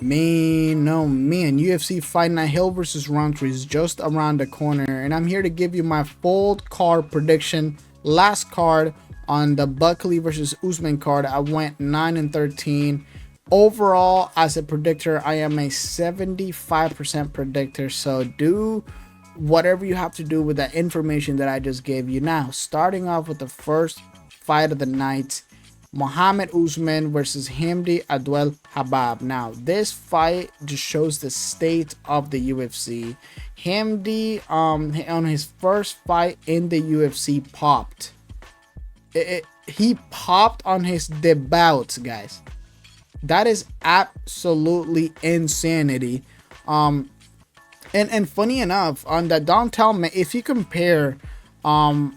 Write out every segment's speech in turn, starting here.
Man, UFC Fight Night Hill versus Rountree is just around the corner, and I'm here to give you my full card prediction. Last card on the Baku versus Usman card, I went 9-13. Overall, as a predictor, I am a 75% predictor, so do whatever you have to do with that information that I just gave you. Now, starting off with the first fight of the night, Mohammed Usman versus Hamdi Abdelwahab. Now, this fight just shows the state of the UFC. Hamdi, on his first fight in the UFC, popped. He popped on his debut, guys. That is absolutely insanity. And funny enough, on that, don't tell me if you compare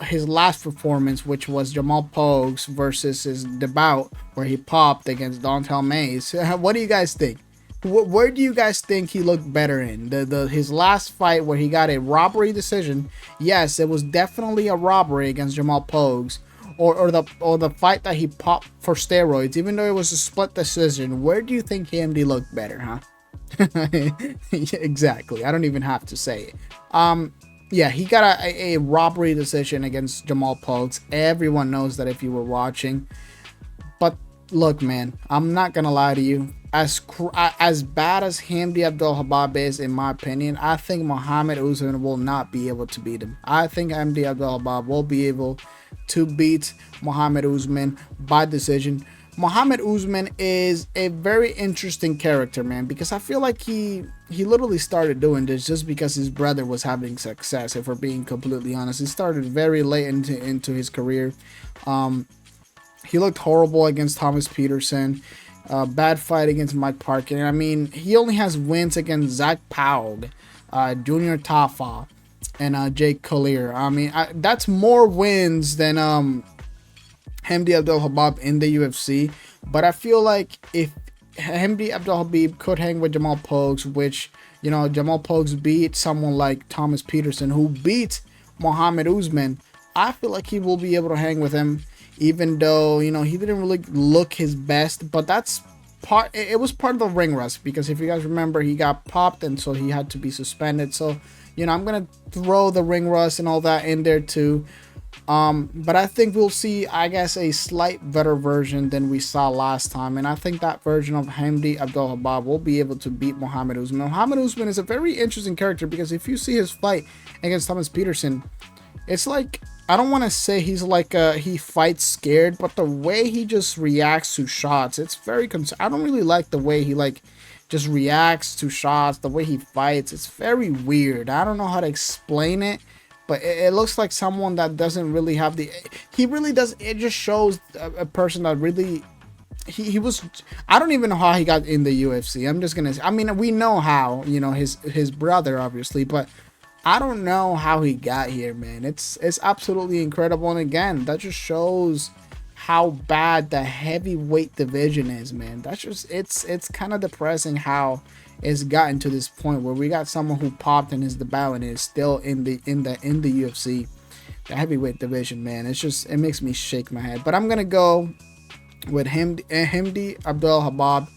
his last performance, which was Jamal Pogues versus his debut where he popped against Dontel Mays. What do you guys think? Where do you guys think he looked better in? His last fight where he got a robbery decision. Yes, it was definitely a robbery against Jamal Pogues. Or the fight that he popped for steroids, even though it was a split decision. Where do you think Hamdi looked better, huh? Exactly. I don't even have to say it. Yeah, he got a robbery decision against Jamal Pogues. Everyone knows that if you were watching. But look, man, I'm not gonna lie to you. As bad as Hamdi Abdelwahab is, in my opinion, I think Mohammed Usman will not be able to beat him. I think Hamdi Abdelwahab will be able to beat Mohammed Usman by decision. Mohammed Usman is a very interesting character, man, because I feel like he literally started doing this just because his brother was having success. If we're being completely honest, he started very late into his career. He looked horrible against Thomas Peterson. Bad fight against Mike Parkin. I mean, he only has wins against Zach Paug, Junior Tafa, and Jake Collier. I mean, that's more wins than Hamdi Abdelwahab in the UFC. But I feel like if Hamdi Abdelwahab could hang with Jamal Pogues, which, you know, Jamal Pogues beat someone like Thomas Peterson, who beat Mohammed Usman, I feel like he will be able to hang with him, even though, you know, he didn't really look his best. But that's it was part of the ring rust, because if you guys remember, he got popped and so he had to be suspended. So, you know, I'm gonna throw the ring rust and all that in there too. But I think we'll see, I guess, a slight better version than we saw last time, and I think that version of Hamdi Abdelwahab will be able to beat Mohammed Usman. Mohammed Usman is a very interesting character, because if you see his fight against Thomas Peterson, it's like, I don't want to say he's like he fights scared, but the way he just reacts to shots, it's very I don't really like the way he just reacts to shots, the way he fights. It's very weird. I don't know how to explain it, but it looks like someone that doesn't really have he really does. It just shows a person that really, he was, I don't even know how he got in the UFC. I'm just gonna, I mean, we know how, you know, his brother obviously, but I don't know how he got here, man. It's absolutely incredible. And again, that just shows how bad the heavyweight division is, man. That's just, it's kind of depressing how it's gotten to this point where we got someone who popped in his debut and is still in the UFC, the heavyweight division, man. It's just, it makes me shake my head. But I'm gonna go with Hamdi Abdelwahab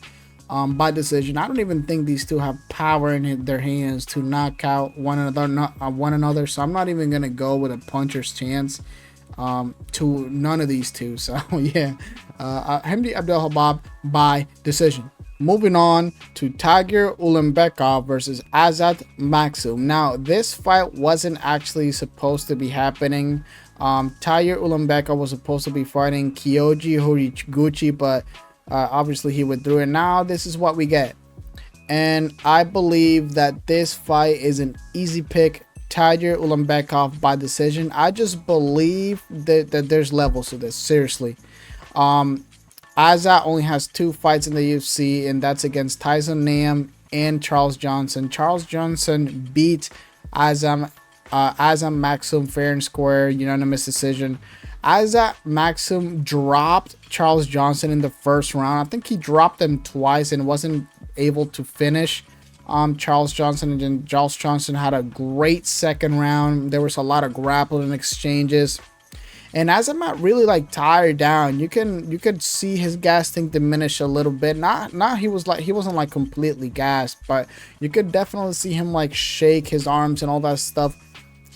by decision. I don't even think these two have power in their hands to knock out one another. So I'm not even gonna go with a puncher's chance to none of these two. So yeah, Hamdi Abdelwahab by decision. Moving on to Tagir Ulanbekov versus Azat Maksum. Now, this fight wasn't actually supposed to be happening. Tagir Ulanbekov was supposed to be fighting Kyoji Horiguchi, but obviously he withdrew, and now this is what we get. And I believe that this fight is an easy pick. Tagir Ulanbekov by decision. I just believe that there's levels to this, seriously. Azat only has 2 fights in the UFC, and that's against Tyson Nam and Charles Johnson. Charles Johnson beat Azat Maksum fair and square, unanimous decision. Azat Maksum dropped Charles Johnson in the first round. I think he dropped him twice and wasn't able to finish Charles Johnson. And then Charles Johnson had a great second round. There was a lot of grappling exchanges. And as I'm not really like tired down, you could see his gas tank diminish a little bit. Not he wasn't like completely gassed, but you could definitely see him like shake his arms and all that stuff.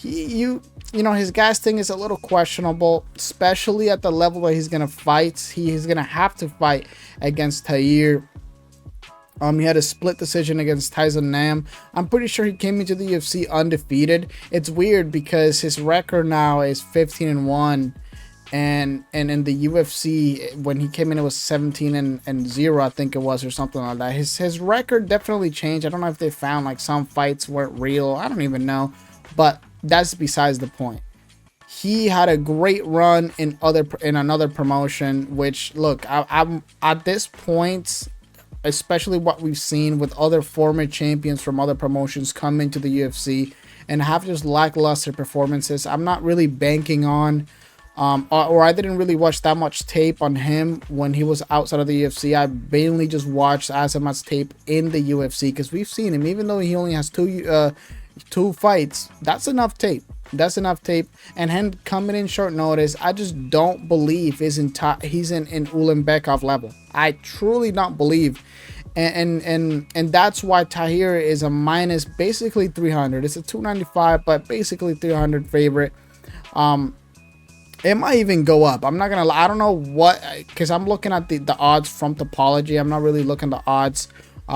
You know, his gas tank is a little questionable, especially at the level that he's gonna fight. He's gonna have to fight against Tagir. He had a split decision against Tyson Nam. I'm pretty sure he came into the UFC undefeated. It's weird because his record now is 15-1, and in the UFC when he came in it was 17-0, I think it was, or something like that. His record definitely changed. I don't know if they found like some fights weren't real. I don't even know, but that's besides the point. He had a great run in another promotion, which look, I'm at this point, especially what we've seen with other former champions from other promotions come into the UFC and have just lackluster performances. I'm not really banking on, or I didn't really watch that much tape on him when he was outside of the UFC. I mainly just watched Azat's tape in the UFC because we've seen him, even though he only has two fights. That's enough tape. And him coming in short notice, I just don't believe he's in Ulanbekov level. I truly not believe, and that's why Tagir is a minus basically 300. It's a 295, but basically 300 favorite. It might even go up. I'm not gonna lie. I don't know what, because I'm looking at the odds from Topology. I'm not really looking at the odds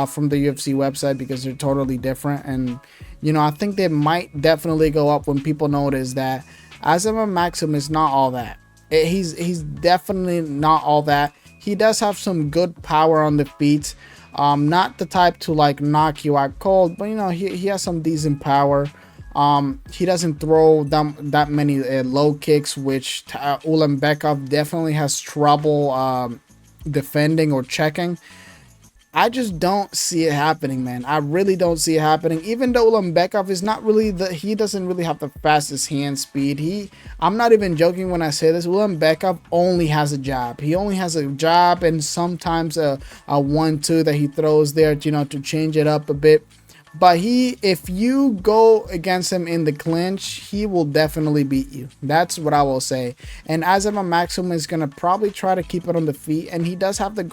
from the UFC website because they're totally different. And you know, I think they might definitely go up when people notice that Azat Maksum is not all that. He's definitely not all that. He does have some good power on the feet. Not the type to like knock you out cold, but you know, he has some decent power. He doesn't throw that many low kicks, which Ulanbekov definitely has trouble defending or checking. I just don't see it happening, man. I really don't see it happening. Even though Ulanbekov is not really he doesn't really have the fastest hand speed. I'm not even joking when I say this. Ulanbekov only has a jab. He only has a jab and sometimes a 1-2 that he throws there, you know, to change it up a bit. But if you go against him in the clinch, he will definitely beat you. That's what I will say. And Azat Maksum is gonna probably try to keep it on the feet, and he does have the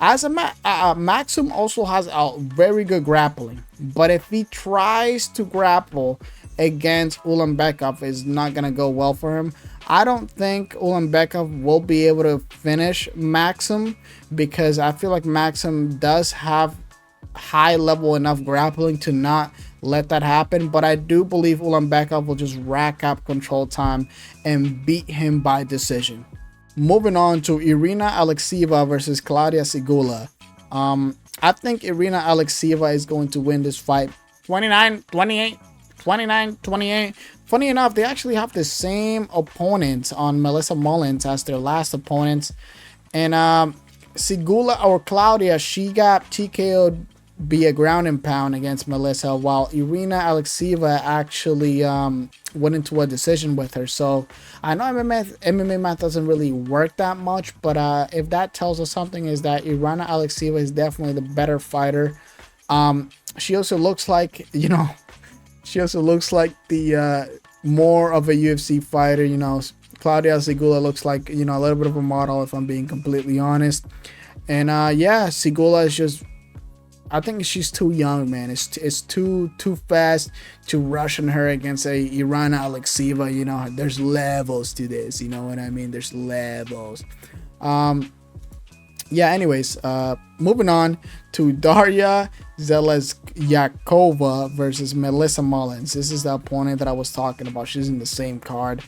Maksum also has a very good grappling. But if he tries to grapple against Ulanbekov, it's not gonna go well for him. I don't think Ulanbekov will be able to finish Maksum because I feel like Maksum does have high level enough grappling to not let that happen, but I do believe Ulanbekov will just rack up control time and beat him by decision. Moving on to Irina Alekseeva versus Klaudia Syguła. I think Irina Alekseeva is going to win this fight 29-28, 29-28. Funny enough, they actually have the same opponents on Melissa Mullins as their last opponents, and Syguła or Klaudia, she got TKO'd via ground and pound against Melissa, while Irina Alekseeva actually went into a decision with her. So I know MMA math doesn't really work that much, but if that tells us something, is that Irina Alekseeva is definitely the better fighter. She also looks like, you know, the more of a UFC fighter. You know, Klaudia Syguła looks like, you know, a little bit of a model, if I'm being completely honest. And yeah, Syguła is just, I think she's too young, man. It's too fast to rush on her against a Irina Alekseeva. You know, there's levels to this. You know what I mean? There's levels. Yeah. Anyways, moving on to Daria Zheleznyakova versus Melissa Mullins. This is the opponent that I was talking about. She's in the same card.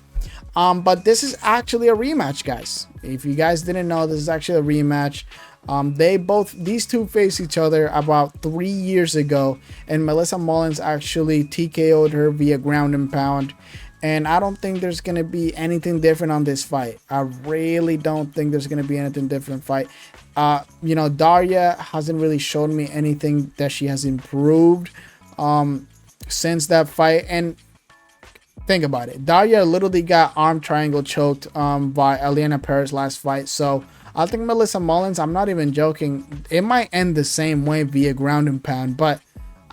But this is actually a rematch, guys. If you guys didn't know, this is actually a rematch. These two faced each other about 3 years ago, and Melissa Mullins actually TKO'd her via ground and pound. And I don't think there's going to be anything different on this fight. I really don't think there's going to be anything different fight. You know, Daria hasn't really shown me anything that she has improved since that fight. And think about it. Daria literally got arm triangle choked by Eliana Perez last fight. So I think Melissa Mullins, I'm not even joking, it might end the same way via ground and pound, but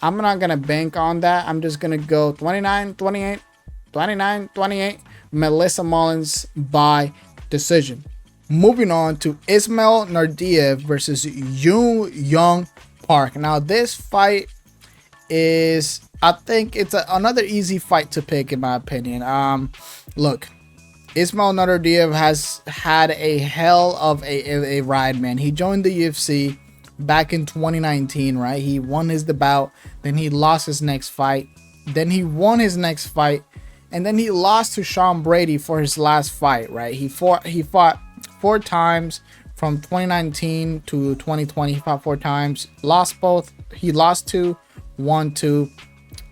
I'm not going to bank on that. I'm just going to go 29-28, 29-28 Melissa Mullins by decision. Moving on to Ismail Naurdiev versus Yong Park. Now this fight is, I think it's another easy fight to pick in my opinion. Look, Ismail Naurdiev has had a hell of a ride, man. He joined the UFC back in 2019, right? He won his bout, then he lost his next fight, then he won his next fight, and then he lost to Sean Brady for his last fight, right? He fought 4 times from 2019 to 2020. He fought 4 times, lost both. He lost 2, won 2,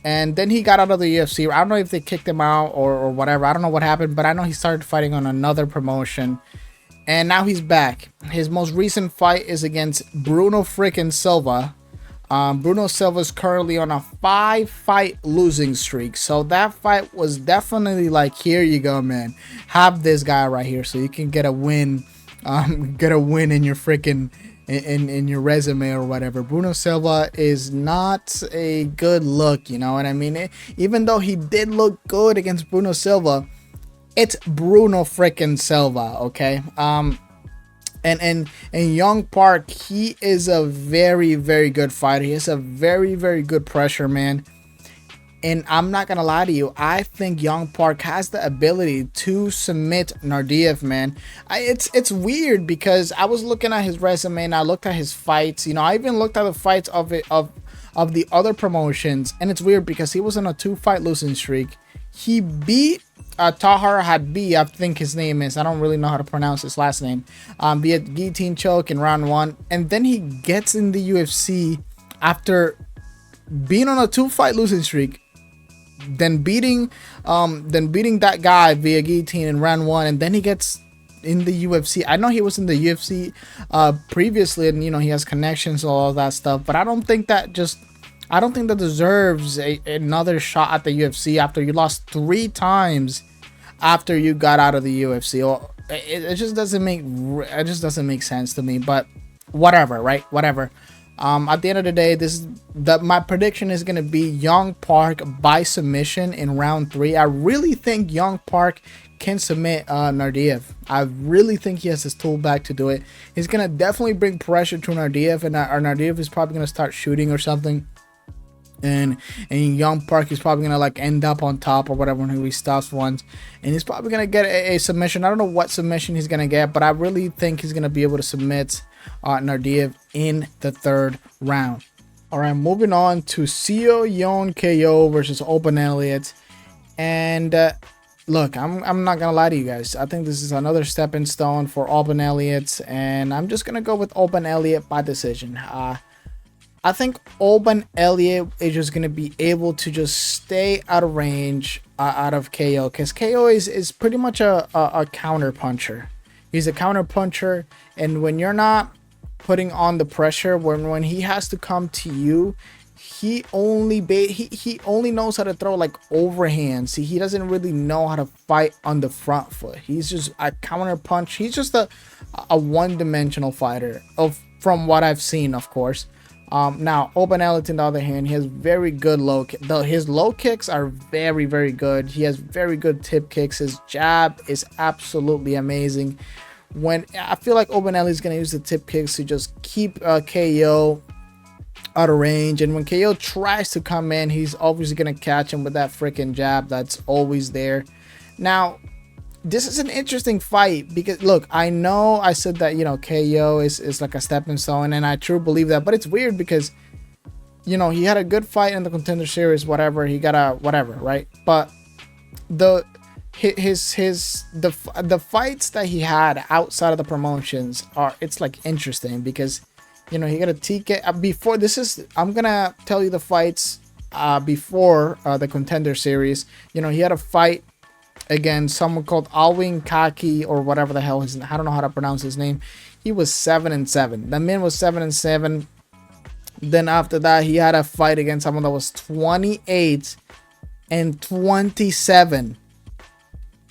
and then he got out of the UFC. I don't know if they kicked him out or whatever. I don't know what happened, but I know he started fighting on another promotion, and now he's back. His most recent fight is against Bruno freaking Silva. Bruno Silva is currently on a 5-fight losing streak. So that fight was definitely like, here you go, man. Have this guy right here so you can get a win. Get a win in your freaking in your resume or whatever. Bruno Silva is not a good look, you know what I mean? Even though he did look good against Bruno Silva, it's Bruno freaking Silva, okay? And Yong Park, he is a very, very good fighter. He has a very, very good pressure, man. And I'm not gonna lie to you, I think Yong Park has the ability to submit Naurdiev, man. It's weird because I was looking at his resume and I looked at his fights. You know, I even looked at the fights of the other promotions, and it's weird because he was on a 2-fight losing streak. He beat Tahar Hadbi, I think his name is. I don't really know how to pronounce his last name. Via guillotine choke in round 1, and then he gets in the UFC after being on a 2-fight losing streak, then beating that guy via guillotine in round 1, and then he gets in the UFC. I know he was in the UFC previously, and you know he has connections and all of that stuff, but I don't think that deserves another shot at the UFC after you lost 3 times after you got out of the UFC. Or it just doesn't make sense to me. But whatever, right? Whatever. At the end of the day, my prediction is gonna be Yong Park by submission in round 3. I really think Yong Park can submit Naurdiev. I really think he has his tool back to do it. He's gonna definitely bring pressure to Naurdiev, and Naurdiev is probably gonna start shooting or something. And Yong Park is probably gonna like end up on top or whatever when he stops once, and he's probably gonna get a submission. I don't know what submission he's gonna get, but I really think he's gonna be able to submit Naurdiev in the 3rd round. All right, moving on to Seokhyeon KO versus Oban Elliott. And look, I'm not gonna lie to you guys. I think this is another stepping stone for Oban Elliott, and I'm just gonna go with Oban Elliott by decision. I think Oban Elliott is just going to be able to just stay out of range out of KO, because KO is pretty much a counter puncher. He's a counter puncher, and when you're not putting on the pressure, when he has to come to you, he only knows how to throw like overhands. He doesn't really know how to fight on the front foot. He's just a counter punch. He's just a one-dimensional fighter from what I've seen, of course. Now Oban Elliott, on the other hand, he has very good low kick. His low kicks are very, very good. He has very good tip kicks. His jab is absolutely amazing. When I feel like Oban Elliott is going to use the tip kicks to just keep KO out of range, and when KO tries to come in, he's obviously going to catch him with that freaking jab that's always there. Now this is an interesting fight because look, I know I said that, you know, KO is like a stepping stone, and I truly believe that, but it's weird because, you know, he had a good fight in the Contender Series, whatever, he got a whatever, right? But the fights that he had outside of the promotions it's like interesting because, you know, he got a TK before this. I'm gonna tell you the fights before the Contender Series. You know, he had a fight against someone called Alwin Kaki or whatever the hell I don't know how to pronounce his name. He was 7-7. The man was 7-7. Then after that, he had a fight against someone that was 28-27.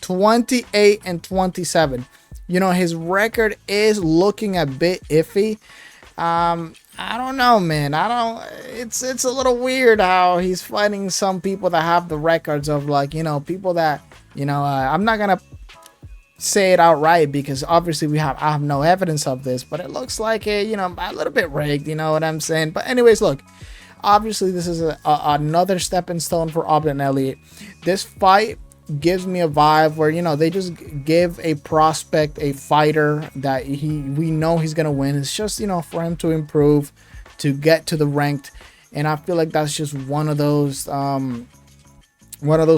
28-27. You know, his record is looking a bit iffy. I don't know, man. I don't. It's a little weird how he's fighting some people that have the records of, like, you know, people that, you know, I'm not gonna say it outright because obviously I have no evidence of this, but it looks like it, you know, a little bit rigged. You know what I'm saying? But anyways, look. Obviously, this is another stepping stone for Oban and Elliott. This fight gives me a vibe where, you know, they just give a prospect, a fighter that we know he's gonna win. It's just, you know, for him to improve, to get to the ranked, and I feel like that's just one of those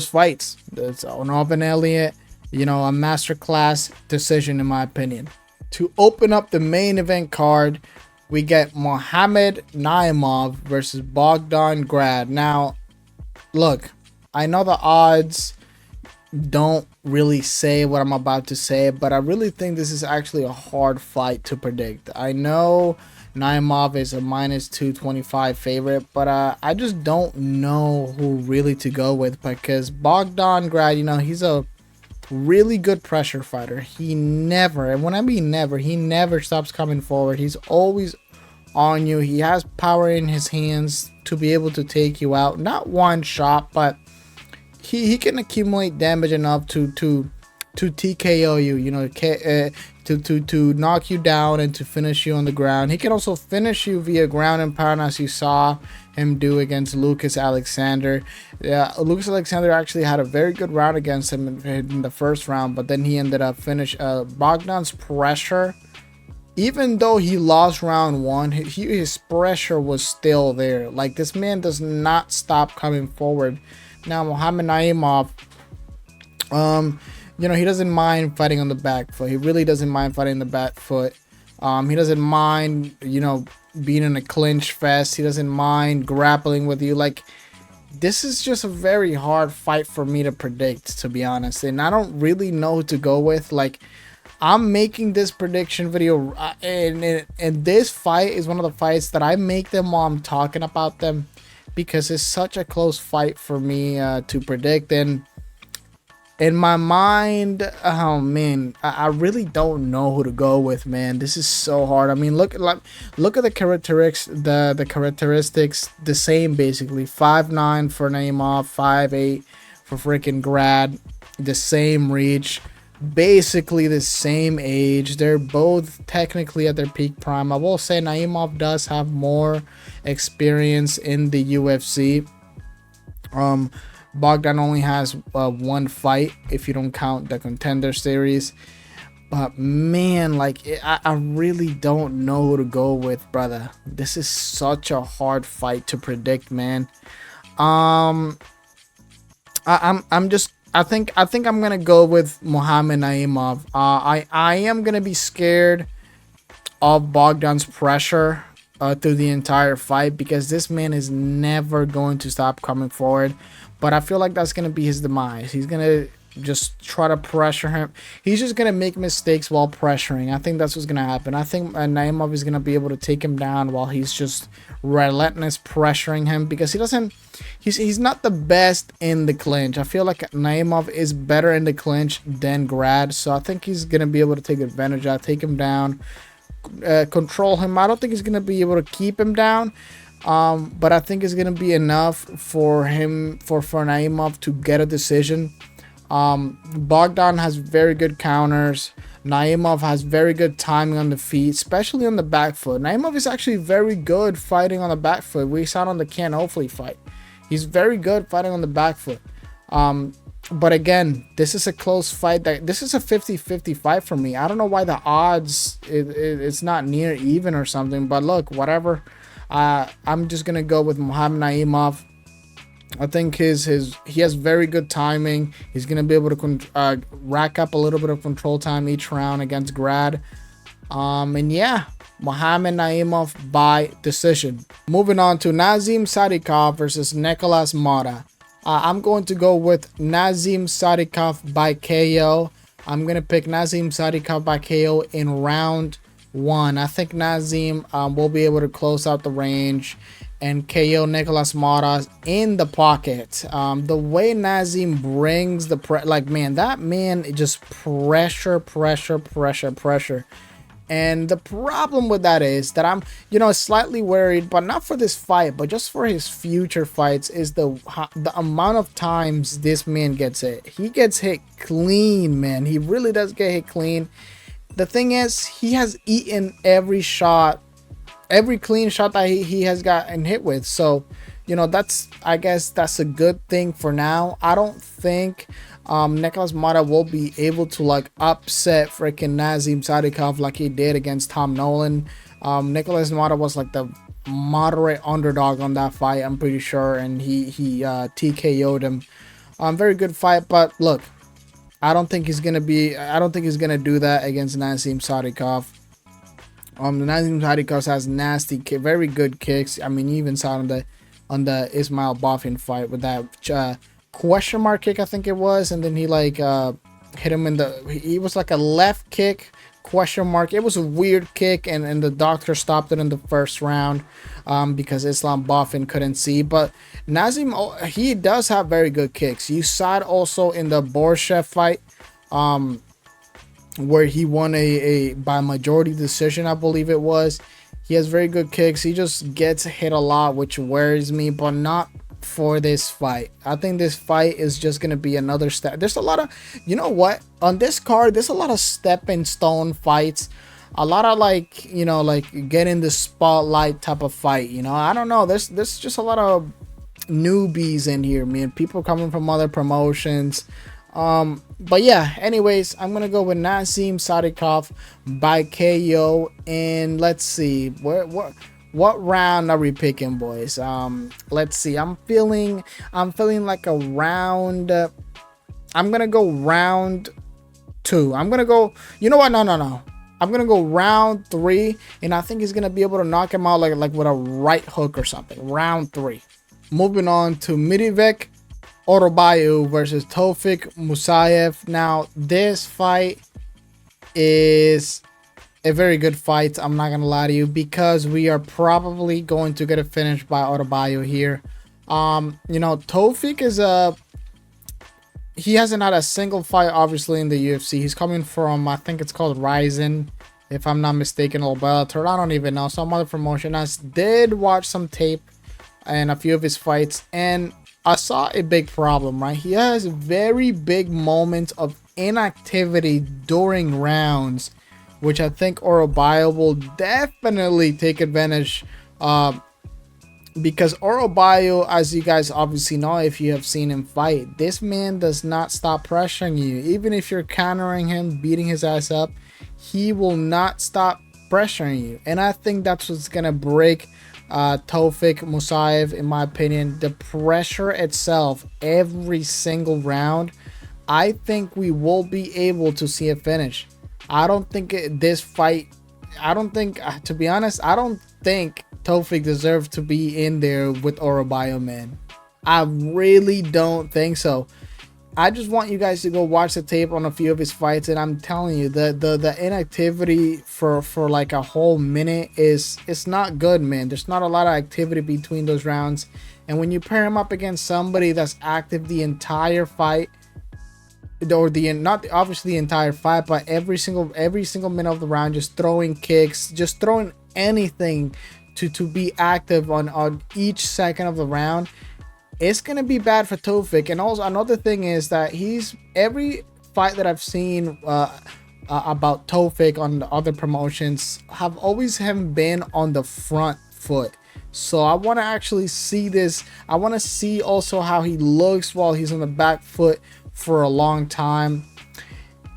fights. It's an Oban Elliott, you know, a masterclass decision in my opinion. To open up the main event card, we get Mohammed Naimov versus Bogdan Grad. Now, look, I know the odds don't really say what I'm about to say, but I really think this is actually a hard fight to predict. I know Naimov is a minus 225 favorite, but I just don't know who really to go with, because Bogdan Grad, you know, he's a really good pressure fighter. He never, and when I mean never, he never stops coming forward. He's always on you. He has power in his hands to be able to take you out. Not one shot, but he can accumulate damage enough to TKO you, you know, to knock you down and to finish you on the ground. He can also finish you via ground and pound, as you saw him do against Lucas Alexander. Yeah, Lucas Alexander actually had a very good round against him in the first round, but then he ended up Bogdan's pressure. Even though he lost round one, his pressure was still there. Like, this man does not stop coming forward. Now, Mohammed Naimov, you know, he doesn't mind fighting on the back foot. He really doesn't mind fighting on the back foot. He doesn't mind, you know, being in a clinch fest. He doesn't mind grappling with you. Like, this is just a very hard fight for me to predict, to be honest. And I don't really know who to go with. Like, I'm making this prediction video, and this fight is one of the fights that I make them while I'm talking about them, because it's such a close fight for me to predict. And in my mind, oh man, I really don't know who to go with, man. This is so hard. I mean, look at the characteristics, the characteristics, the same basically. 5'9" for Naimov, 5'8" for freaking Grad, the same reach. Basically the same age. They're both technically at their peak prime. I will say Naimov does have more experience in the UFC. Bogdan only has one fight if you don't count the Contender Series. But man, like, I really don't know who to go with, brother. This is such a hard fight to predict, man. I think I'm gonna go with Mohammed Naimov. I am gonna be scared of Bogdan's pressure through the entire fight, because this man is never going to stop coming forward. But I feel like that's gonna be his demise. He's gonna just try to pressure him. He's just gonna make mistakes while pressuring. I think that's what's gonna happen. I think Naimov is gonna be able to take him down while he's just relentless pressuring him, because he's not the best in the clinch. I feel like Naimov is better in the clinch than Grad, so I think he's gonna be able to take advantage of, take him down, control him. I don't think he's gonna be able to keep him down, but I think it's gonna be enough for Naimov to get a decision. Bogdan has very good counters. Naimov has very good timing on the feet, especially on the back foot. Naimov is actually very good fighting on the back foot. We saw it on the Can Hopefully fight. He's very good fighting on the back foot. But again, this is a close fight. This is a 50-50 fight for me. I don't know why the odds it's not near even or something. But look, whatever. I'm just gonna go with Mohammed Naimov. I think he has very good timing. He's gonna be able to rack up a little bit of control time each round against Grad. And yeah, Mohammed Naimov by decision. Moving on to Nazim Sadykhov versus Nikolas Motta. I'm going to go with Nazim Sadykhov by KO. I'm gonna pick Nazim Sadykhov by KO in round 1. I think Nazim will be able to close out the range and KO Nikolas Motta in the pocket. The way Nazim brings the like, man, that man just pressure. And the problem with that is that I'm, slightly worried, but not for this fight, but just for his future fights, is the amount of times this man gets hit. He gets hit clean, man. He really does get hit clean. The thing is, he has eaten every shot, every clean shot that he has gotten hit with. So, I guess that's a good thing for now. I don't think Nikolas Motta will be able to like upset freaking Nazim Sadykhov like he did against Tom Nolan. Nikolas Motta was like the moderate underdog on that fight, I'm pretty sure, and he TKO'd him. Very good fight, but look, I don't think he's gonna do that against Nazim Sadykhov. Nazim Sadykhov has nasty, very good kicks. I mean, you even saw on the Ismail Bafin fight with that question mark kick, I think it was, and then he like hit him in he was like a left kick question mark. It was a weird kick, and the doctor stopped it in the first round because Islam Bafin couldn't see. But Nazim, he does have very good kicks. You saw it also in the Borshev fight, where he won a by majority decision, I believe it was. He has very good kicks. He just gets hit a lot, which worries me, but not for this fight. I think this fight is just going to be another step. There's a lot of, on this card, there's a lot of stepping stone fights. A lot of like get in the spotlight type of fight. I don't know. There's just a lot of newbies in here, man. People coming from other promotions. But yeah, anyways, I'm gonna go with Nazim Sadykhov by KO, and let's see what round are we picking, boys. Let's see. I'm feeling like a round. I'm gonna go round 2. I'm gonna go. You know what? No. I'm gonna go round 3, and I think he's gonna be able to knock him out like with a right hook or something. Round 3. Moving on to Myktybek Orolbai versus Tofiq Musayev. Now, this fight is a very good fight, I'm not gonna lie to you, because we are probably going to get a finish by Orolbai here. Tofiq is he hasn't had a single fight obviously in the UFC. He's coming from, I think it's called Ryzen, if I'm not mistaken, or Bellator, I don't even know, some other promotion. I did watch some tape and a few of his fights, and I saw a big problem, right? He has very big moments of inactivity during rounds, which I think Orolbai will definitely take advantage because Orolbai, as you guys obviously know if you have seen him fight, this man does not stop pressuring you. Even if you're countering him, beating his ass up, he will not stop pressuring you. And I think that's what's going to break Tofiq Musayev, in my opinion. The pressure itself, every single round, I think we will be able to see a finish. I don't think this fight, to be honest, I don't think Tofiq deserves to be in there with Orolbai, man. I really don't think so. I just want you guys to go watch the tape on a few of his fights, and I'm telling you, the inactivity for like a whole minute it's not good, man. There's not a lot of activity between those rounds, and when you pair him up against somebody that's active the entire fight, or not obviously the entire fight, but every single minute of the round, just throwing kicks, just throwing anything to be active on each second of the round, it's gonna be bad for Tofiq. And also another thing is that every fight that I've seen about Tofiq on the other promotions have always been on the front foot. So I want to actually see this. I want to see also how he looks while he's on the back foot for a long time.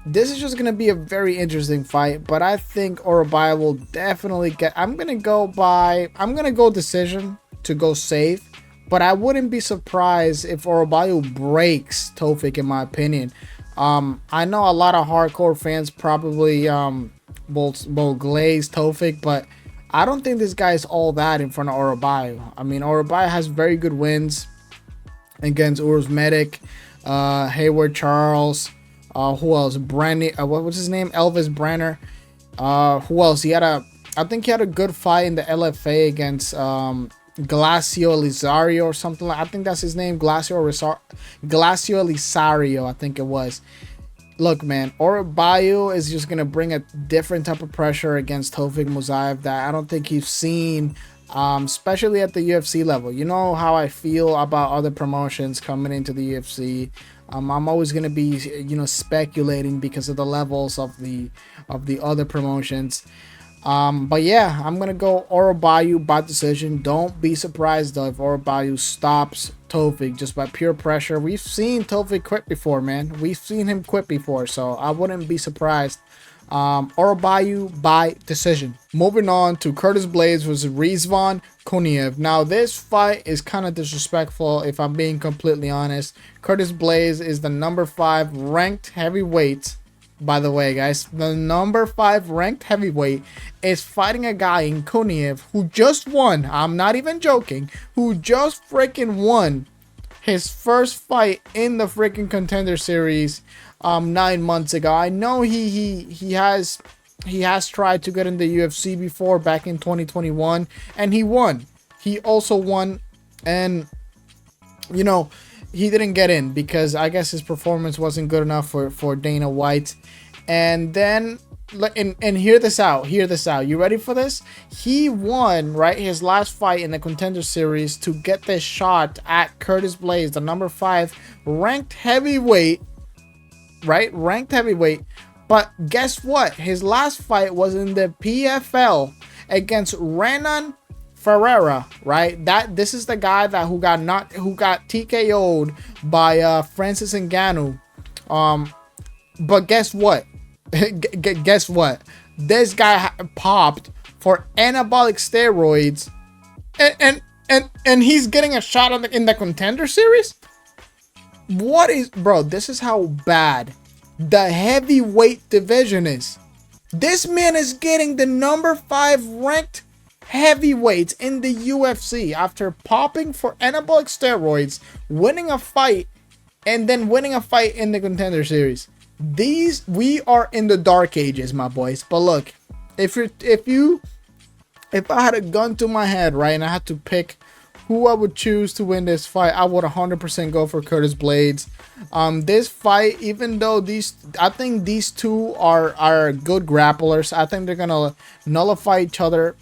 This is just going to be a very interesting fight, but I think Orolbai will definitely get, I'm going to go decision to go safe, but I wouldn't be surprised if Orolbai breaks Tofiq, in my opinion. I know a lot of hardcore fans probably will glaze Tofiq, but I don't think this guy is all that in front of Orolbai. I mean, Orolbai has very good wins against Uzmedic, Hayward Charles, who else? What was his name? Elvis Brenner. Who else? I think he had a good fight in the LFA against Glacio Elizario or something. I think that's his name, Glacio Elizario, I think it was. look, man, Orolbai is just gonna bring a different type of pressure against Tofiq Musayev that I don't think he's seen, especially at the UFC level. You know how I feel about other promotions coming into the UFC. I'm always gonna be, speculating because of the levels of the other promotions. But yeah, I'm gonna go Orolbai by decision. Don't be surprised though if Orolbai stops Tofiq just by pure pressure. We've seen Tofiq quit before, man. We've seen him quit before, so I wouldn't be surprised. Orolbai by decision. Moving on to Curtis Blaydes versus Rizvan Kuniev. Now this fight is kind of disrespectful if I'm being completely honest. Curtis Blaydes is the number 5 ranked heavyweight. By the way, guys, the number 5 ranked heavyweight is fighting a guy in Kuniev who just won. I'm not even joking. Who just freaking won his first fight in the freaking Contender Series 9 months ago. I know he has tried to get in the UFC before back in 2021 and he won. He also won, and he didn't get in because I guess his performance wasn't good enough for Dana White. And then, and hear this out. You ready for this? He won, right, his last fight in the Contender Series to get this shot at Curtis Blaydes, the number 5 ranked heavyweight, right? Ranked heavyweight. But guess what? His last fight was in the PFL against Renan Ferreira, right? This is the guy who got TKO'd by Francis Ngannou. But guess what? Guess what? This guy popped for anabolic steroids, and he's getting a shot in the Contender Series. What is, bro? This is how bad the heavyweight division is. This man is getting the number 5 ranked heavyweights in the UFC after popping for anabolic steroids, winning a fight, and then winning a fight in the Contender Series. We are in the dark ages, my boys. But look, if I had a gun to my head, right, and I had to pick who I would choose to win this fight, I would 100% go for Curtis Blaydes. This fight, even though I think these two are good grapplers, I think they're gonna nullify each other.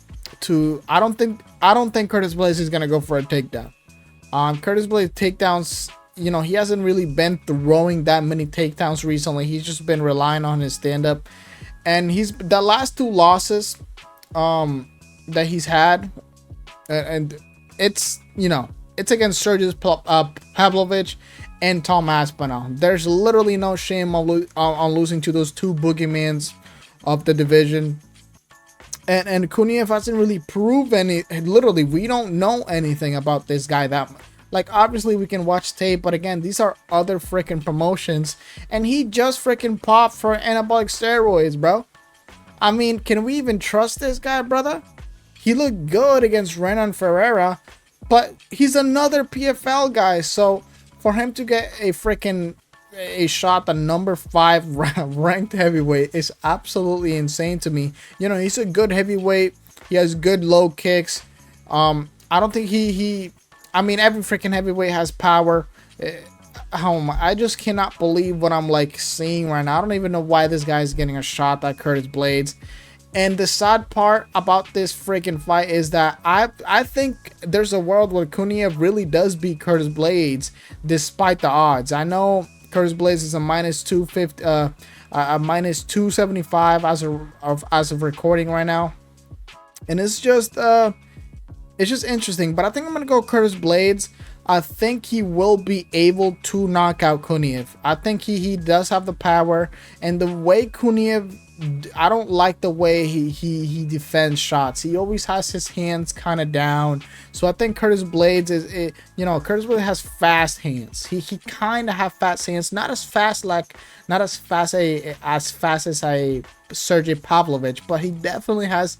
I don't think Curtis Blaydes is gonna go for a takedown. Curtis Blaydes takedowns, he hasn't really been throwing that many takedowns recently. He's just been relying on his stand-up. And the last 2 losses that he's had, and it's against Sergey Pavlovich and Tom Aspinall. There's literally no shame on losing to those 2 boogeymans of the division. And Kuniev hasn't really proved any. Literally, we don't know anything about this guy that much. Like, obviously, we can watch tape, but again, these are other freaking promotions. And he just freaking popped for anabolic steroids, bro. I mean, can we even trust this guy, brother? He looked good against Renan Ferreira, but he's another PFL guy. So, for him to get a shot at number 5 ranked heavyweight is absolutely insane to me. He's a good heavyweight. He has good low kicks. I don't think I mean, every freaking heavyweight has power. I just cannot believe what I'm seeing right now. I don't even know why this guy is getting a shot at Curtis Blaydes. And the sad part about this freaking fight is that I think there's a world where Kuniev really does beat Curtis Blaydes despite the odds. I know Curtis Blaydes is a minus 250, a minus 275 as of recording right now, and it's just interesting. But I think I'm gonna go Curtis Blaydes. I think he will be able to knock out Kuniev. I think he does have the power, and the way Kuniev, I don't like the way he defends shots. He always has his hands kind of down. So I think Curtis Blaydes Curtis Blaydes has fast hands. He kind of have fast hands, not as fast as a Sergey Pavlovich, but he definitely has.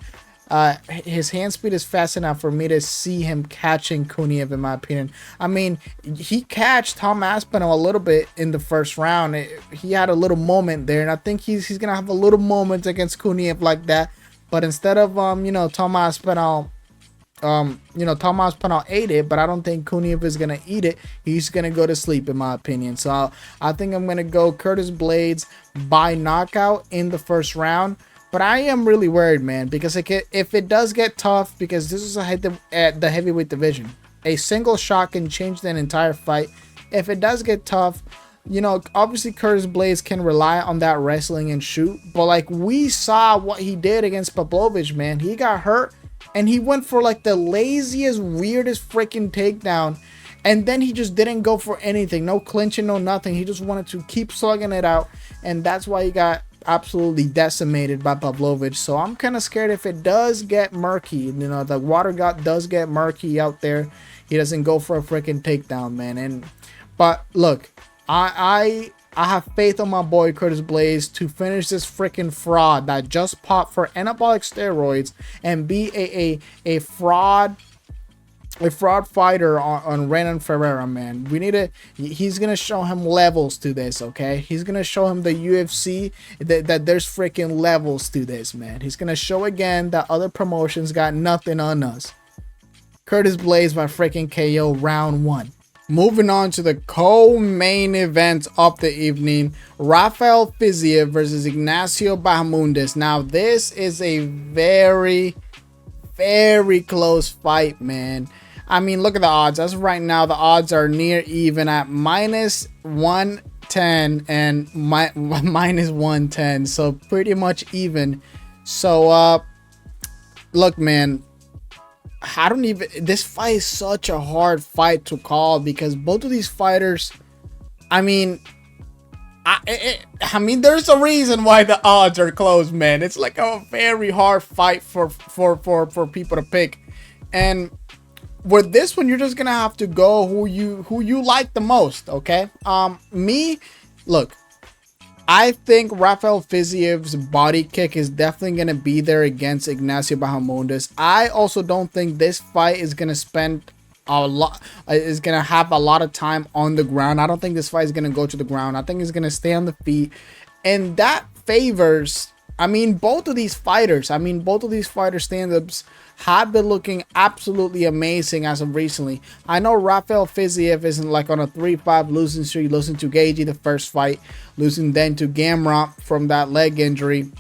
His hand speed is fast enough for me to see him catching Kuniev, in my opinion. I mean, he catched Tom Aspinall a little bit in the first round. He had a little moment there, and I think he's gonna have a little moment against Kuniev like that. But instead of Tom Aspinall Tomas Pinal ate it, but I don't think Kuniev is gonna eat it. He's gonna go to sleep, in my opinion. So I think I'm gonna go Curtis Blaydes by knockout in the first round. But I am really worried, man, because if it does get tough, because this is at the heavyweight division, a single shot can change the entire fight. If it does get tough, obviously Curtis Blaydes can rely on that wrestling and shoot. But like we saw what he did against Pavlovich, man, he got hurt. And he went for like the laziest, weirdest freaking takedown. And then he just didn't go for anything. No clinching, no nothing. He just wanted to keep slugging it out. And that's why he got absolutely decimated by Pavlovich. So I'm kind of scared if it does get murky. The water does get murky out there. He doesn't go for a freaking takedown, man. But look, I have faith on my boy Curtis Blaydes to finish this freaking fraud that just popped for anabolic steroids and be a fraud fighter on Renan Ferreira, man. He's gonna show him levels to this, okay? He's gonna show him the UFC that there's freaking levels to this, man. He's gonna show again that other promotions got nothing on us. Curtis Blaydes by freaking KO round 1. Moving on to the co-main event of the evening, Rafael Fiziev versus Ignacio Bahamondes. Now, this is a very, very close fight, man. I mean, look at the odds. As of right now, the odds are near even at minus 110 and minus 110. So, pretty much even. So, look, man. This fight is such a hard fight to call because both of these fighters, I mean, there's a reason why the odds are close, man. It's like a very hard fight for people to pick. And with this one, you're just gonna have to go who you like the most, okay? Look, I think Rafael Fiziev's body kick is definitely going to be there against Ignacio Bahamondes. I also don't think this fight is going to have a lot of time on the ground. I don't think this fight is going to go to the ground. I think it's going to stay on the feet. And that favors, both of these fighters stand-ups have been looking absolutely amazing as of recently. I know Rafael Fiziev isn't like on a 3-5 losing streak, losing to Gaethje the first fight, losing then to Gamrot from that leg injury,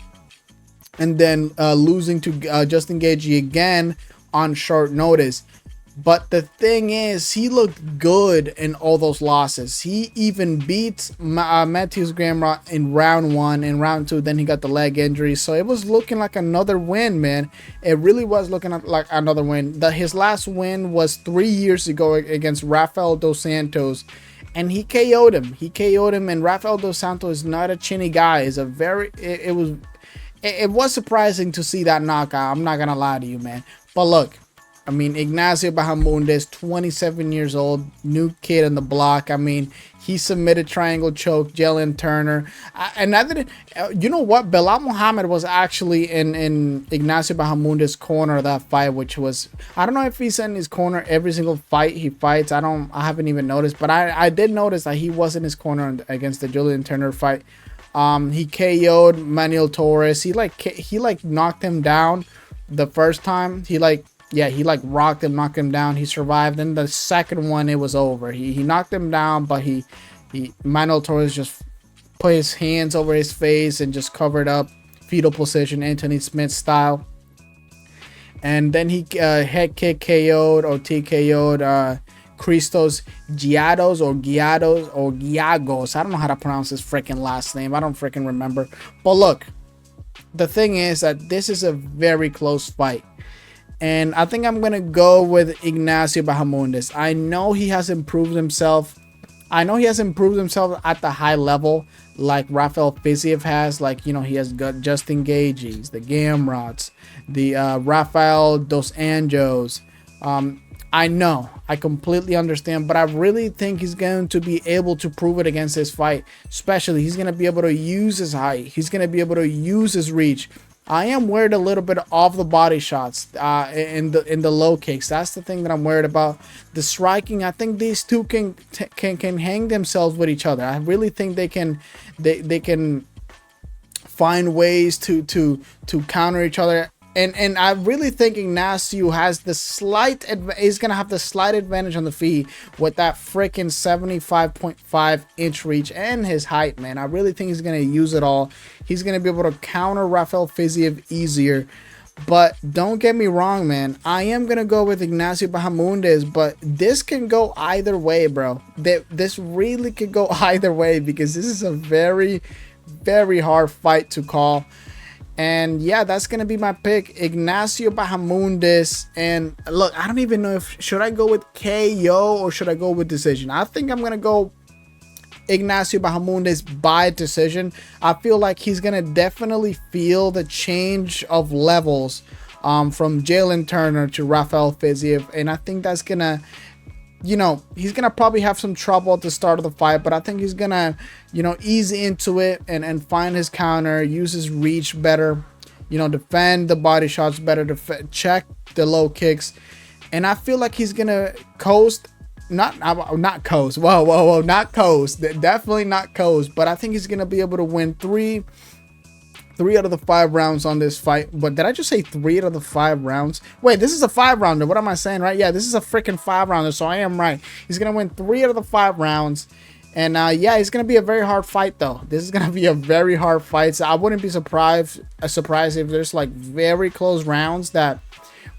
and then losing to Justin Gaethje again on short notice. But the thing is, he looked good in all those losses. He even beat Matthews Gamrot in round 1. In round 2, then he got the leg injury. So it was looking like another win, man. It really was looking like another win. His last win was 3 years ago against Rafael Dos Santos. And he KO'd him. And Rafael Dos Santos is not a chinny guy. It was surprising to see that knockout. I'm not going to lie to you, man. But look. Ignacio Bahamondes, 27 years old, new kid on the block. He submitted triangle choke, Jalen Turner. You know what? Belal Muhammad was actually in Ignacio Bahamondes' corner that fight, which was, I don't know if he's in his corner every single fight he fights. I haven't even noticed, but I did notice that he was in his corner against the Jalen Turner fight. He KO'd Manuel Torres. He knocked him down the first time. He rocked him, knocked him down. He survived. Then the second one, it was over. He knocked him down, but Manuel Torres just put his hands over his face and just covered up, fetal position, Anthony Smith style. And then he head kick KO'd or TKO'd Christos Giados or Giagos. I don't know how to pronounce his freaking last name. I don't freaking remember. But look, the thing is that this is a very close fight. And I think I'm going to go with Ignacio Bahamondes. I know he has improved himself. at the high level like Rafael Fiziev has. He has got Justin Gaethjes, the Gamrots, the Rafael Dos Anjos. I completely understand, but I really think he's going to be able to prove it against this fight. Especially, he's going to be able to use his height. He's going to be able to use his reach. I am worried a little bit of the body shots in the low kicks. That's the thing that I'm worried about. The striking, I think these two can hang themselves with each other. I really think they can find ways to counter each other. And I really think Ignacio has the is gonna have the slight advantage on the feet with that freaking 75.5 inch reach and his height, man. I really think he's gonna use it all. He's gonna be able to counter Rafael Fiziev easier. But don't get me wrong, man. I am gonna go with Ignacio Bahamondes, but this can go either way, bro. This really could go either way because this is a very, very hard fight to call. And yeah, that's gonna be my pick, Ignacio Bahamondes. And look, I don't even know if should I go with KO or should I go with decision. I think I'm gonna go Ignacio Bahamondes by decision. I feel like he's gonna definitely feel the change of levels from Jalen Turner to Rafael Fiziev, and I think that's gonna, you know, he's gonna probably have some trouble at the start of the fight, but I think he's gonna, you know, ease into it and find his counter, use his reach better, you know, defend the body shots better, check the low kicks, and I feel like he's gonna coast. Not coast. Whoa, not coast. Definitely not coast. But I think he's gonna be able to win three out of the 5 rounds on this fight. But did I just say 3 out of the 5 rounds? Wait, this is a 5-rounder. What am I saying, right? Yeah, this is a freaking 5-rounder. So I am right. He's gonna win 3 out of the 5 rounds. And yeah, it's gonna be a very hard fight though. This is gonna be a very hard fight. So I wouldn't be surprised if there's like very close rounds that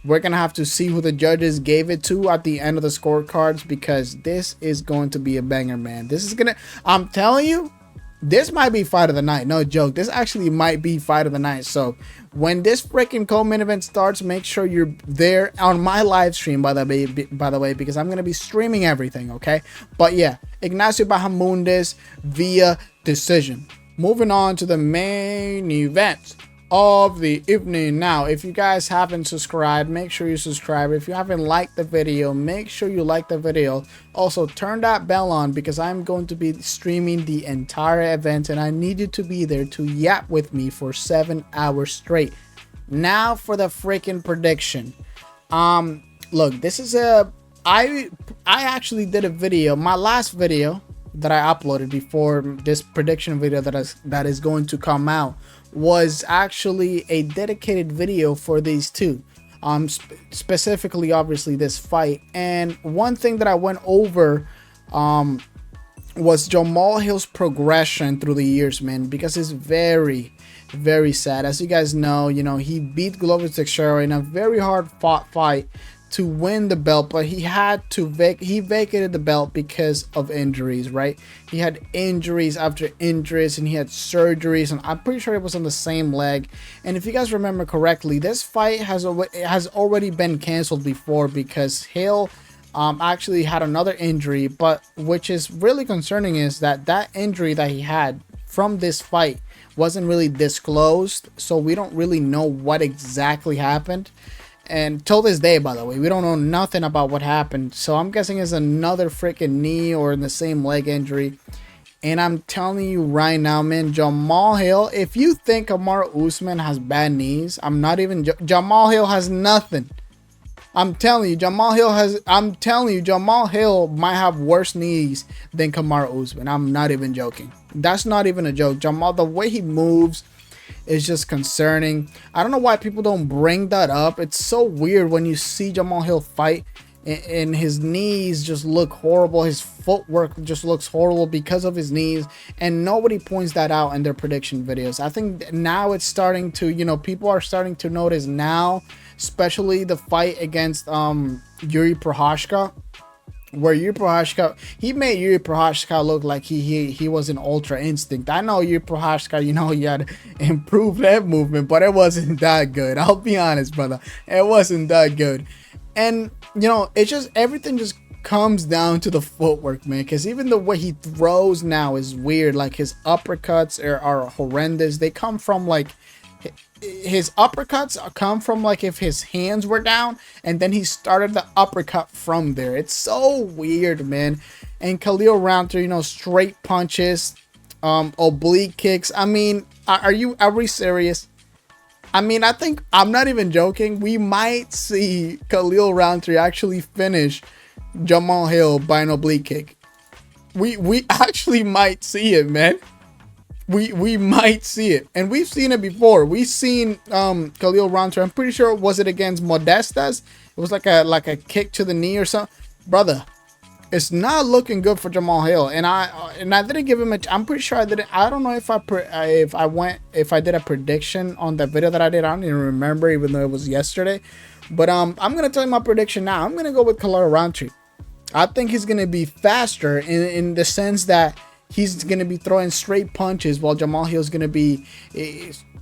we're gonna have to see who the judges gave it to at the end of the scorecards, because this is going to be a banger, man. This is gonna, I'm telling you, this might be fight of the night. No joke. This actually might be fight of the night. So when this freaking co-main event starts, make sure you're there on my live stream, by the way, because I'm gonna be streaming everything. Okay. But yeah, Ignacio Bahamondes via decision. Moving on to the main event of the evening. Now, if you guys haven't subscribed, make sure you subscribe. If you haven't liked the video, make sure you like the video. Also, turn that bell on because I'm going to be streaming the entire event and I need you to be there to yap with me for 7 hours straight. Now for the freaking prediction. Look, this is I actually did a video, my last video that I uploaded before this prediction video that is going to come out was actually a dedicated video for these two, specifically obviously this fight. And one thing that I went over was Jamahal Hill's progression through the years, man, because it's very, very sad. As you guys know, he beat Glover Teixeira in a very hard fought fight to win the belt, but he had to vacated the belt because of injuries, right? He had injuries after injuries and he had surgeries, and I'm pretty sure it was on the same leg. And if you guys remember correctly, this fight has already been canceled before because Hill actually had another injury. But which is really concerning is that injury that he had from this fight wasn't really disclosed, so we don't really know what exactly happened. And till this day, by the way, we don't know nothing about what happened. So I'm guessing it's another freaking knee or in the same leg injury. And I'm telling you right now, man, Jamahal Hill, if you think Kamaru Usman has bad knees, I'm not even Jamahal Hill has nothing. I'm telling you, Jamahal Hill might have worse knees than Kamaru Usman. I'm not even joking. That's not even a joke. Jamahal, the way he moves is just concerning. I don't know why people don't bring that up. It's so weird when you see Jamahal Hill fight and his knees just look horrible. His footwork just looks horrible because of his knees, and nobody points that out in their prediction videos. I think now it's starting to, people are starting to notice now, especially the fight against Yuri Prochazka, where Yuri Prochazka, he made Yuri Prochazka look like he was an Ultra Instinct. I know Yuri Prochazka, he had improved head movement, but it wasn't that good. I'll be honest, brother. It wasn't that good. And, it's just, everything just comes down to the footwork, man, because even the way he throws now is weird. Like, his uppercuts are horrendous. They come from, like, his uppercuts come from like if his hands were down and then he started the uppercut from there. It's so weird, man. And Khalil Rountree, straight punches, oblique kicks. I mean, are we serious? I mean, I think, I'm not even joking, we might see Khalil Rountree actually finish Jamahal Hill by an oblique kick. We actually might see it, man. we might see it, and we've seen it before. We've seen Khalil Rountree. I'm pretty sure, was it against Modestas? It was like a kick to the knee or something, brother. It's not looking good for Jamahal Hill, and I didn't give him a. I'm pretty sure I didn't. I don't know if I did a prediction on that video that I did. I don't even remember, even though it was yesterday. But I'm gonna tell you my prediction now. I'm gonna go with Khalil Rountree. I think he's gonna be faster in the sense that he's gonna be throwing straight punches, while Jamahal Hill's gonna be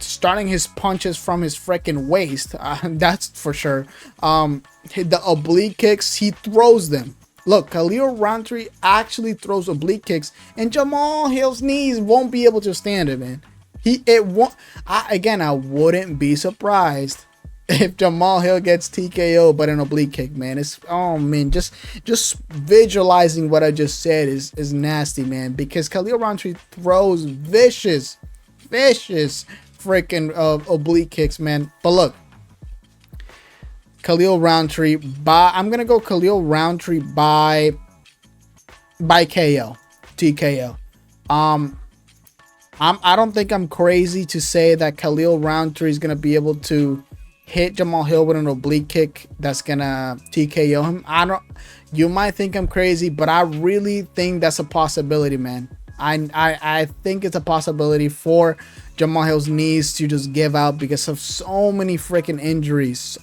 starting his punches from his freaking waist. That's for sure. The oblique kicks, he throws them. Look, Khalil Rountree actually throws oblique kicks, and Jamahal Hill's knees won't be able to stand it, man. It won't. I wouldn't be surprised if Jamahal Hill gets TKO but an oblique kick, man. It's, oh man, just visualizing what I just said is nasty, man. Because Khalil Rountree throws vicious freaking oblique kicks, man. But look, Khalil Rountree I'm gonna go Khalil Rountree by KO, TKO. I don't think I'm crazy to say that Khalil Rountree is gonna be able to hit Jamahal Hill with an oblique kick that's gonna TKO him. You might think I'm crazy, but I really think that's a possibility, man. I think it's a possibility for Jamahal Hill's knees to just give out because of so many freaking injuries.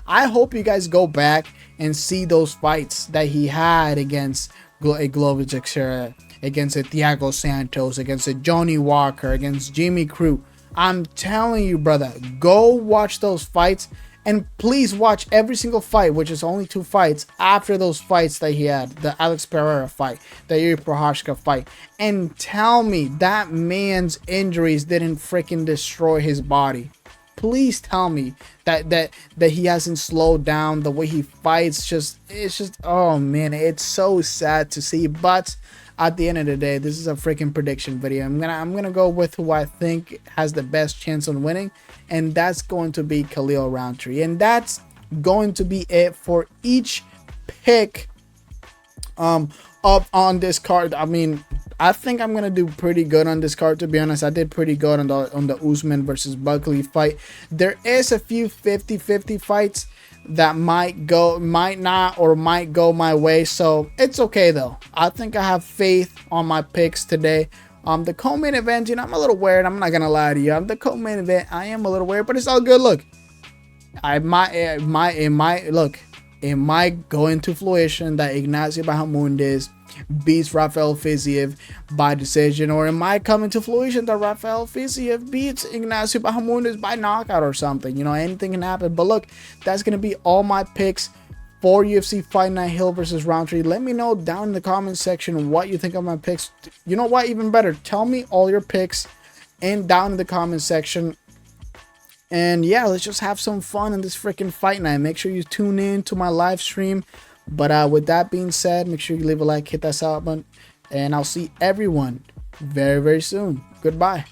I hope you guys go back and see those fights that he had against a Glovic, against a Thiago Santos, against a Johnny Walker, against Jimmy Crute. I'm telling you, brother, go watch those fights. And please watch every single fight, which is only 2 fights, after those fights that he had. The Alex Pereira fight, the Yuri Prochazka fight. And tell me that man's injuries didn't freaking destroy his body. Please tell me that he hasn't slowed down. The way he fights, it's just, oh man, it's so sad to see. But at the end of the day, this is a freaking prediction video. I'm gonna go with who I think has the best chance on winning, and that's going to be Khalil Rountree. And that's going to be it for each pick up on this card. I mean, I think I'm gonna do pretty good on this card, to be honest. I did pretty good on the Usman versus Buckley fight. There is a few 50-50 fights that might not go my way, so it's okay though. I think I have faith on my picks today. The co-main event, I'm a little weird. I'm not gonna lie to you. The co-main event, I am a little weird, but it's all good. Look, it might go into fruition that Ignacio Bahamondes beats Rafael Fiziev by decision, or it might come into fruition that Rafael Fiziev beats Ignacio Bahamondes by knockout or something. Anything can happen. But look, that's gonna be all my picks for UFC Fight Night, Hill versus Rountree. Let me know down in the comment section what you think of my picks. You know what? Even better, tell me all your picks and down in the comment section. And yeah, let's just have some fun in this freaking fight night. Make sure you tune in to my live stream. But with that being said, make sure you leave a like, hit that sub button, and I'll see everyone very, very soon. Goodbye.